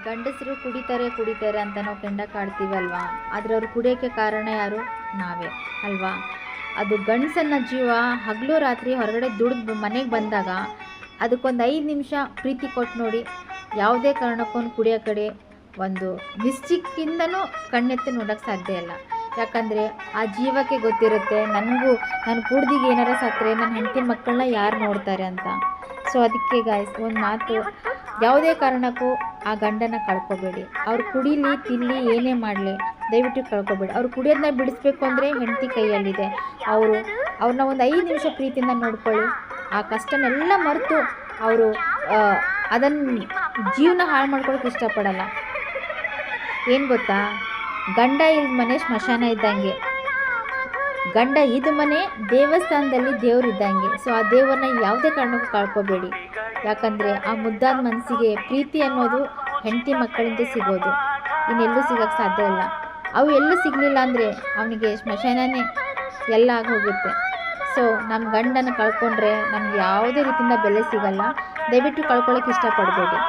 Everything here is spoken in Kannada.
ಗಂಡಸರು ಕುಡಿತಾರೆ ಅಂತ ನಾವು ಕೆಂಡ ಕಾಡ್ತೀವಲ್ವಾ, ಆದರೆ ಅವ್ರು ಕುಡಿಯೋಕ್ಕೆ ಕಾರಣ ಯಾರು? ನಾವೇ ಅಲ್ವಾ. ಅದು ಗಂಡಸನ್ನ ಜೀವ ಹಗಲು ರಾತ್ರಿ ಹೊರಗಡೆ ದುಡಿದು ಮನೆಗೆ ಬಂದಾಗ ಅದಕ್ಕೊಂದು 5 ನಿಮಿಷ ಪ್ರೀತಿ ಕೊಟ್ಟು ನೋಡಿ. ಯಾವುದೇ ಕಾರಣಕ್ಕೂ ಕುಡಿಯೋ ಕಡೆ ಒಂದು ಮಿಸ್ಚಿಕ್ಕಿಂದನೂ ಕಣ್ಣೆತ್ತಿ ನೋಡೋಕ್ಕೆ ಸಾಧ್ಯ ಇಲ್ಲ. ಯಾಕಂದರೆ ಆ ಜೀವಕ್ಕೆ ಗೊತ್ತಿರುತ್ತೆ, ನಾನು ಕುಡ್ದಿಗೆ ಏನಾರ ಸತ್ತರೆ ನನ್ನ ಹೆಂಡತಿ ಮಕ್ಕಳನ್ನ ಯಾರು ನೋಡ್ತಾರೆ ಅಂತ. ಸೊ ಅದಕ್ಕೆ ಗಾಯ್ಸ್ ಒಂದು ಮಾತು, ಯಾವುದೇ ಕಾರಣಕ್ಕೂ ಆ ಗಂಡನ ಕಳ್ಕೊಬೇಡಿ. ಅವ್ರು ಕುಡೀಲಿ ತಿನ್ನಲಿ ಏನೇ ಮಾಡಲಿ ದಯವಿಟ್ಟು ಕಳ್ಕೊಬೇಡಿ. ಅವ್ರು ಕುಡಿಯೋದನ್ನ ಬಿಡಿಸ್ಬೇಕು ಅಂದರೆ ಹೆಂಡತಿ ಕೈಯಲ್ಲಿದೆ. ಅವ್ರನ್ನ ಒಂದು 5 ನಿಮಿಷ ಪ್ರೀತಿಯಿಂದ ನೋಡ್ಕೊಳ್ಳಿ. ಆ ಕಷ್ಟನೆಲ್ಲ ಮರೆತು ಅವರು ಅದನ್ನು ಜೀವನ ಹಾಳು ಮಾಡ್ಕೊಳ್ಳೋಕೆ ಇಷ್ಟಪಡಲ್ಲ. ಏನು ಗೊತ್ತಾ, ಗಂಡ ಇಲ್ದ ಮನೆ ಸ್ಮಶಾನ ಇದ್ದಂಗೆ, ಗಂಡ ಇದ್ದ ಮನೆ ದೇವಸ್ಥಾನದಲ್ಲಿ ದೇವ್ರು ಇದ್ದಂಗೆ. ಸೊ ಆ ದೇವರನ್ನ ಯಾವುದೇ ಕಾರಣಕ್ಕೂ ಕಳ್ಕೊಬೇಡಿ. ಯಾಕಂದರೆ ಆ ಮುದ್ದಾದ ಮನಸ್ಸಿಗೆ ಪ್ರೀತಿ ಅನ್ನೋದು ಹೆಂಡತಿ ಮಕ್ಕಳಿಂದ ಸಿಗೋದು, ಇನ್ನೆಲ್ಲೂ ಸಿಗೋಕ್ಕೆ ಸಾಧ್ಯ ಇಲ್ಲ. ಅವು ಎಲ್ಲೂ ಸಿಗಲಿಲ್ಲ ಅಂದರೆ ಅವನಿಗೆ ಸ್ಮಶಾನನೇ ಎಲ್ಲ ಆಗೋಗುತ್ತೆ. ಸೊ ನಮ್ಮ ಗಂಡನ ಕಳ್ಕೊಂಡ್ರೆ ನಮ್ಗೆ ಯಾವುದೇ ರೀತಿಯಿಂದ ಬೆಲೆ ಸಿಗಲ್ಲ. ದಯವಿಟ್ಟು ಕಳ್ಕೊಳ್ಳೋಕೆ ಇಷ್ಟಪಡಬೇಡಿ.